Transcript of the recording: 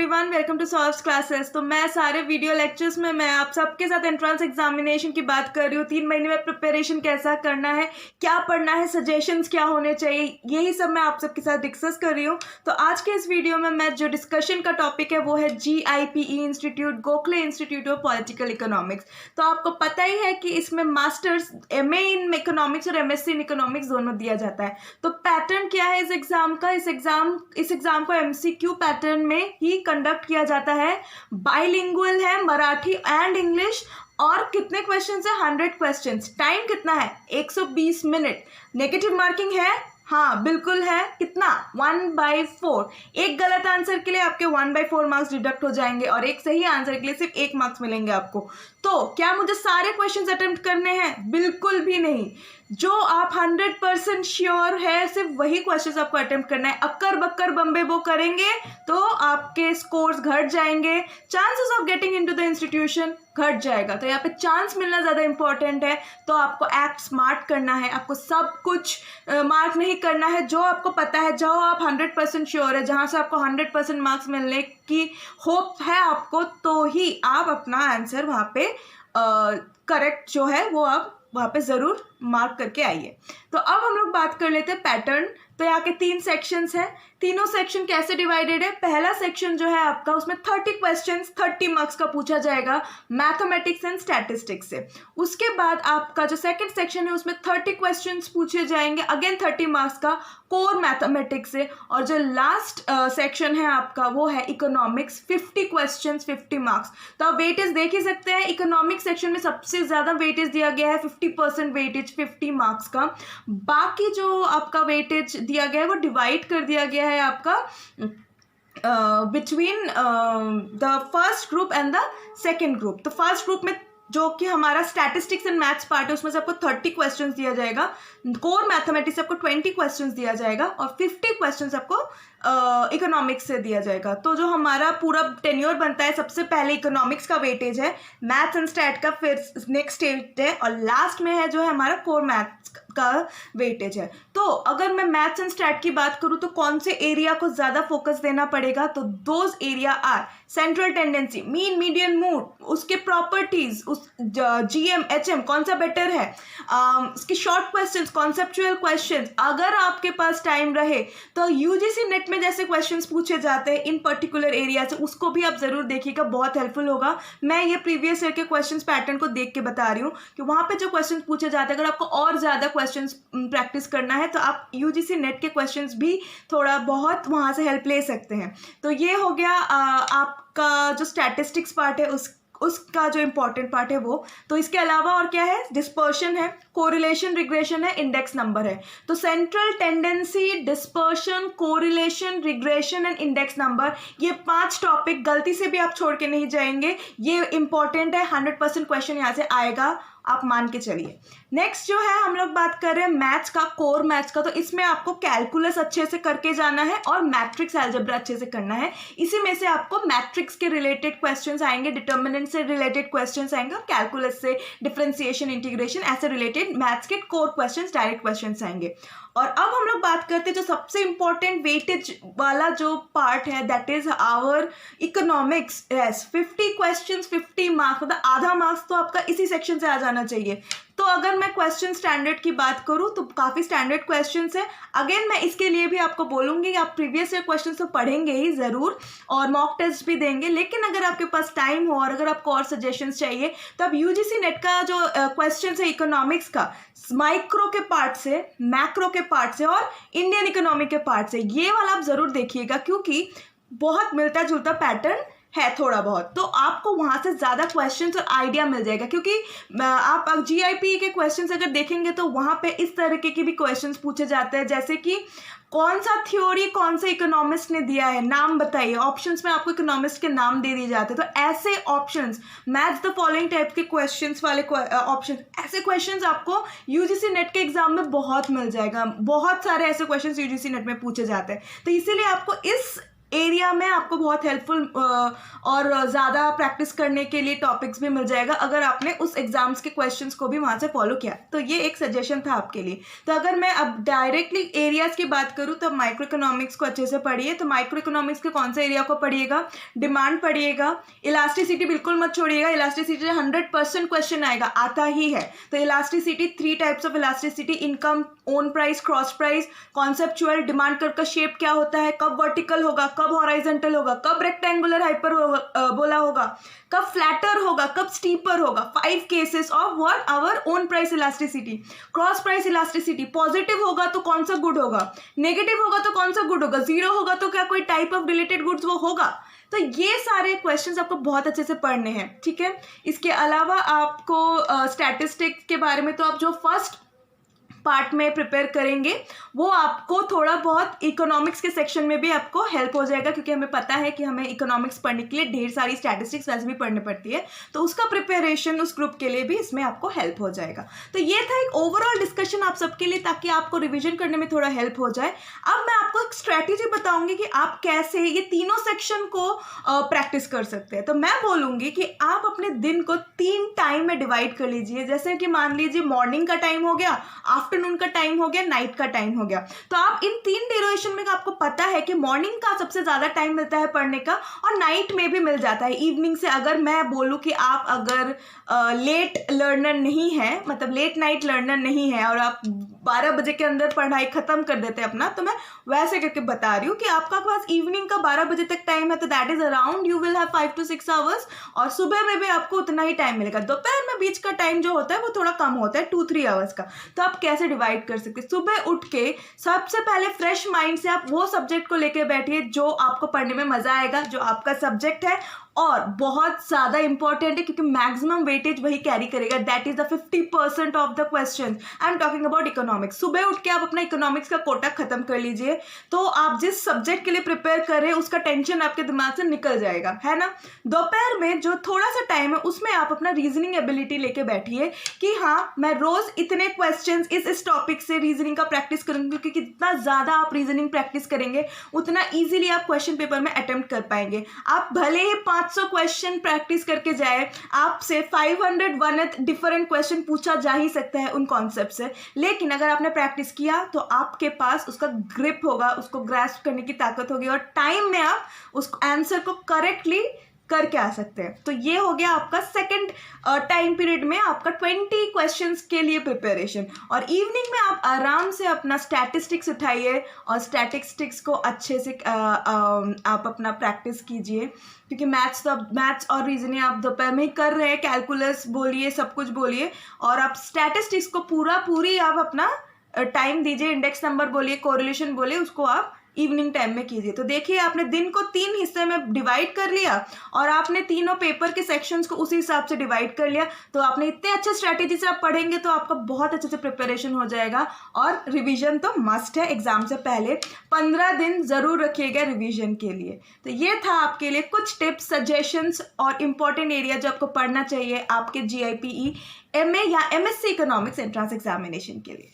Everyone, welcome to solves classes. तो मैं सारे वीडियो लेक्चर्स में मैं आप सबके साथ एंट्रेंस एग्जामिनेशन की बात कर रही हूँ। 3 महीने में प्रिपरेशन कैसा करना है, क्या पढ़ना है, सजेशंस क्या होने चाहिए, यही सब मैं आप सबके साथ डिस्कस कर रही हूँ। तो आज के इस वीडियो में मैं जो डिस्कशन का टॉपिक है वो है GIPE institute, Gokhale institute of political economics. तो आपको पता ही है कि इसमें मास्टर्स MA इन इकोनॉमिक्स और MSc इन इकोनॉमिक्स दोनों दिया जाता है। तो पैटर्न क्या है इस एग्जाम का? इस एग्जाम को MCQ पैटर्न में ही कंडक्ट किया जाता है। बाइलिंगुअल है, मराठी एंड इंग्लिश। और कितने क्वेश्चंस है? 100 क्वेश्चंस। टाइम कितना है? 120 मिनट। नेगेटिव मार्किंग है? हाँ बिल्कुल है। कितना? 1/4। एक गलत आंसर के लिए आपके 1/4 मार्क्स डिडक्ट हो जाएंगे और एक सही आंसर के लिए सिर्फ 1 मार्क्स मिलेंगे आपको। तो क्या मुझे सारे क्वेश्चंस अटेम्प्ट करने हैं? बिल्कुल भी नहीं। जो आप 100% श्योर है सिर्फ वही क्वेश्चंस आपको अटेम्प्ट करना है। अक्कर बक्कर बम्बे बो करेंगे तो आपके स्कोर्स घट जाएंगे, chances of getting into the institution घट जाएगा। तो यहाँ पे चांस मिलना ज़्यादा इंपॉर्टेंट है। तो आपको एक्ट स्मार्ट करना है, आपको सब कुछ मार्क नहीं करना है। जो आपको पता है, जो आप 100% श्योर है, जहाँ से आपको 100% मार्क्स मिलने की होप है आपको, तो ही आप अपना आंसर वहाँ पे करेक्ट जो है वो आप वहाँ पे ज़रूर मार्क करके आइए। तो अब हम लोग बात कर लेते हैं पैटर्न। तो यहाँ के 3 सेक्शंस हैं। तीनों सेक्शन कैसे डिवाइडेड है? पहला सेक्शन जो है आपका, उसमें 30 क्वेश्चंस 30 मार्क्स का पूछा जाएगा मैथमेटिक्स एंड स्टैटिस्टिक्स से। उसके बाद आपका जो सेकंड सेक्शन है उसमें 30 क्वेश्चंस पूछे जाएंगे, अगेन 30 मार्क्स का, कोर मैथमेटिक्स से। और जो लास्ट सेक्शन है आपका वो है इकोनॉमिक्स, 50 क्वेश्चंस 50 मार्क्स। तो आप वेटेज देख ही सकते हैं, इकोनॉमिक्स सेक्शन में सबसे ज़्यादा वेटेज दिया गया है, 50% वेटेज 50 मार्क्स का। बाकी जो आपका वेटेज दिया गया है वो डिवाइड कर दिया गया है आपका between the first group and the second group. तो फर्स्ट ग्रुप में जो कि हमारा स्टैटिस्टिक्स एंड मैथ्स पार्ट है उसमें से आपको 30 क्वेश्चंस दिया जाएगा, कोर मैथमेटिक्स से आपको 20 क्वेश्चंस दिया जाएगा और 50 क्वेश्चंस आपको इकोनॉमिक्स से दिया जाएगा। तो जो हमारा पूरा टेन्योर बनता है, सबसे पहले इकोनॉमिक्स का वेटेज है, मैथ्स एंड स्टैट का फिर नेक्स्ट स्टेज है और लास्ट में है जो है हमारा कोर मैथ्स का वेटेज है। तो अगर मैं मैथ्स एंड स्टैट की बात करूँ तो कौन से एरिया को ज़्यादा फोकस देना पड़ेगा? तो those area are central tendency, mean median mode, उसके प्रॉपर्टीज, उस GM HM कौन सा बेटर है, इसके शॉर्ट क्वेश्चंस, कॉन्सेप्चुअल क्वेश्चंस। अगर आपके पास टाइम रहे तो UGC नेट में जैसे क्वेश्चंस पूछे जाते हैं इन पर्टिकुलर एरिया से, उसको भी आप ज़रूर देखिएगा, बहुत हेल्पफुल होगा। मैं ये प्रीवियस ईयर के क्वेश्चंस पैटर्न को देख के बता रही हूँ कि वहाँ पे जो क्वेश्चंस पूछे जाते हैं, अगर आपको और ज़्यादा क्वेश्चंस प्रैक्टिस करना है तो आप UGC नेट के क्वेश्चंस भी थोड़ा बहुत वहाँ से हेल्प ले सकते हैं। तो ये हो गया आपका जो स्टैटिस्टिक्स पार्ट है उसका जो इम्पोर्टेंट पार्ट है वो। तो इसके अलावा और क्या है? डिस्पर्शन है, कोरिलेशन, रिग्रेशन है, इंडेक्स नंबर है। तो central tendency, dispersion, correlation, regression and index number, ये 5 टॉपिक गलती से भी आप छोड़ के नहीं जाएंगे। ये इंपॉर्टेंट है, 100% क्वेश्चन यहाँ से आएगा, आप मान के चलिए। नेक्स्ट जो है हम लोग बात कर रहे हैं मैथ्स का, कोर मैथ्स का। तो इसमें आपको कैलकुलस अच्छे से करके जाना है और मैट्रिक्स अलजेब्रा अच्छे से करना है। इसी में से आपको मैट्रिक्स के रिलेटेड क्वेश्चंस आएंगे, डिटर्मिनेंट से रिलेटेड क्वेश्चंस आएंगे और कैलकुलस से डिफरेंशिएशन, इंटीग्रेशन, ऐसे रिलेटेड मैथ्स के कोर क्वेश्चंस, डायरेक्ट क्वेश्चंस आएंगे। और अब हम लोग बात करते हैं जो सबसे इंपॉर्टेंट वेटेज वाला जो पार्ट है, that is our economics. Yes, 50 questions 50 marks, मतलब आधा मार्क्स तो आपका इसी सेक्शन से आ जाना चाहिए। तो अगर मैं क्वेश्चन स्टैंडर्ड की बात करूँ तो काफ़ी स्टैंडर्ड क्वेश्चंस है। अगेन मैं इसके लिए भी आपको बोलूँगी आप प्रीवियस ईयर क्वेश्चन तो पढ़ेंगे ही ज़रूर और मॉक टेस्ट भी देंगे, लेकिन अगर आपके पास टाइम हो और अगर आपको और सजेशंस चाहिए तो आप UGC नेट का जो क्वेश्चन है इकोनॉमिक्स का, माइक्रो के पार्ट से, मैक्रो के पार्ट से और इंडियन इकोनॉमी के पार्ट से, ये वाला आप ज़रूर देखिएगा क्योंकि बहुत मिलता जुलता पैटर्न है थोड़ा बहुत। तो आपको वहाँ से ज़्यादा क्वेश्चंस और आइडिया मिल जाएगा क्योंकि आप GIPE के क्वेश्चंस अगर देखेंगे तो वहाँ पे इस तरीके के भी क्वेश्चंस पूछे जाते हैं, जैसे कि कौन सा थ्योरी कौन से इकोनॉमिस्ट ने दिया है, नाम बताइए। ऑप्शंस में आपको इकोनॉमिस्ट के नाम दे दिए जाते हैं। तो ऐसे options, match the following type के क्वेश्चंस वाले ऑप्शन, ऐसे क्वेश्चंस आपको UGC नेट के एग्जाम में बहुत मिल जाएगा। बहुत सारे ऐसे क्वेश्चंस UGC नेट में पूछे जाते हैं। तो इसीलिए आपको इस एरिया में आपको बहुत हेल्पफुल और ज़्यादा प्रैक्टिस करने के लिए टॉपिक्स भी मिल जाएगा अगर आपने उस एग्जाम्स के क्वेश्चंस को भी वहाँ से फॉलो किया। तो ये एक सजेशन था आपके लिए। तो अगर मैं अब डायरेक्टली एरियाज़ की बात करूँ तो माइक्रो इकोनॉमिक्स को अच्छे से पढ़िए। तो माइक्रो इकोनॉमिक्स के कौन से एरिया को पढ़िएगा? डिमांड पढ़िएगा, इलास्टिसिटी बिल्कुल मत छोड़िएगा, इलास्टिसिटी 100% क्वेश्चन आएगा, आता ही है। तो elasticity 3 types of elasticity, income, own price, cross price, conceptual, demand curve का शेप क्या होता है, कब वर्टिकल होगा, कब हॉराइजेंटल होगा, कब रेक्टेंगुलर हाइपरबोला होगा, कब फ्लैटर होगा, कब स्टीपर होगा, 5 cases of what our own price elasticity. Cross price elasticity, positive होगा तो कौन सा गुड होगा, नेगेटिव होगा तो कौन सा गुड होगा, जीरो होगा तो क्या कोई टाइप ऑफ रिलेटेड गुड्स वो होगा। तो ये सारे क्वेश्चंस आपको बहुत अच्छे से पढ़ने हैं, ठीक है। इसके अलावा आपको स्टैटिस्टिक्स के बारे में तो आप जो फर्स्ट पार्ट में प्रिपेयर करेंगे वो आपको थोड़ा बहुत इकोनॉमिक्स के सेक्शन में भी आपको हेल्प हो जाएगा, क्योंकि हमें पता है कि हमें इकोनॉमिक्स पढ़ने के लिए ढेर सारी स्टैटिस्टिक्स वैसे भी पढ़नी पड़ती है। तो उसका प्रिपरेशन उस ग्रुप के लिए भी इसमें आपको हेल्प हो जाएगा। तो ये था एक ओवरऑल डिस्कशन आप सबके लिए, ताकि आपको रिविजन करने में थोड़ा हेल्प हो जाए। अब मैं आपको एक स्ट्रैटेजी बताऊंगी कि आप कैसे ये तीनों सेक्शन को प्रैक्टिस कर सकते हैं। तो मैं बोलूँगी कि आप अपने दिन को 3 टाइम में डिवाइड कर लीजिए। जैसे कि मान लीजिए मॉर्निंग का टाइम हो गया, आफ्टरनून का टाइम हो गया, नाइट का टाइम हो गया। तो आप इन 3 ड्यूरेशन में आपको पता है कि मॉर्निंग का सबसे ज़्यादा टाइम मिलता है पढ़ने का और नाइट में भी मिल जाता है, इवनिंग से। अगर मैं बोलूँ कि आप अगर लेट लर्नर नहीं है, मतलब लेट नाइट लर्नर नहीं है और आप 12 बजे के अंदर पढ़ाई ख़त्म कर देते हैं अपना, तो मैं वैसे करके बता रही हूँ कि आपका पास इवनिंग का 12 बजे तक टाइम है, तो that is around you will have 5 to 6 hours. और सुबह में भी आपको उतना ही टाइम मिलेगा। दोपहर में बीच का टाइम जो होता है वो थोड़ा कम होता है, 2-3 आवर्स का। तो आप कैसे डिवाइड कर सकते हैं? सुबह उठ के सबसे पहले फ्रेश माइंड से आप वो सब्जेक्ट को लेके बैठिए जो आपको पढ़ने में मजा आएगा, जो आपका सब्जेक्ट है और बहुत ज़्यादा इंपॉर्टेंट है, क्योंकि मैक्सिमम वेटेज वही कैरी करेगा। That is the 50% of the question. I am talking about economics. सुबह उठ के आप अपना इकोनॉमिक्स का कोटा खत्म कर लीजिए, तो आप जिस सब्जेक्ट के लिए प्रिपेयर कर रहे हैं उसका टेंशन आपके दिमाग से निकल जाएगा, है ना। दोपहर में जो थोड़ा सा टाइम है उसमें आप अपना रीजनिंग एबिलिटी लेके बैठिए कि हाँ, मैं रोज इतने क्वेश्चन इस टॉपिक से रीजनिंग का प्रैक्टिस करूंगी, क्योंकि जितना ज़्यादा आप रीजनिंग प्रैक्टिस करेंगे उतना ईजिली आप क्वेश्चन पेपर में अटेम्प्ट कर पाएंगे। आप भले ही 500 क्वेश्चन प्रैक्टिस करके जाए, आपसे 501 डिफरेंट क्वेश्चन पूछा जा ही सकता है उन कॉन्सेप्ट से, लेकिन अगर आपने प्रैक्टिस किया तो आपके पास उसका ग्रिप होगा, उसको ग्रैस्प करने की ताकत होगी और टाइम में आप उस आंसर को करेक्टली करके आ सकते हैं। तो ये हो गया आपका सेकंड टाइम पीरियड में आपका 20 क्वेश्चंस के लिए प्रिपरेशन। और इवनिंग में आप आराम से अपना स्टैटिस्टिक्स उठाइए और स्टैटिस्टिक्स को अच्छे से आप अपना प्रैक्टिस कीजिए, क्योंकि मैथ्स और रीजनिंग आप दोपहर में ही कर रहे हैं। कैलकुलस बोलिए, सब कुछ बोलिए, और आप स्टैटिस्टिक्स को पूरी आप अपना टाइम दीजिए। इंडेक्स नंबर बोलिए, कोरिलेशन बोलिए, उसको आप इवनिंग टाइम में कीजिए। तो देखिए, आपने दिन को 3 हिस्से में डिवाइड कर लिया और आपने तीनों पेपर के सेक्शंस को उसी हिसाब से डिवाइड कर लिया। तो आपने इतने अच्छे स्ट्रैटेजी से आप पढ़ेंगे तो आपका बहुत अच्छे से प्रिपरेशन हो जाएगा। और रिवीजन तो मस्ट है, एग्जाम से पहले 15 दिन ज़रूर रखिएगा रिवीजन के लिए। तो ये था आपके लिए कुछ टिप्स, सजेशंस और इम्पॉर्टेंट एरिया जो आपको पढ़ना चाहिए आपके GIPE MA या MSc इकोनॉमिक्स एंट्रेंस एग्जामिनेशन के लिए।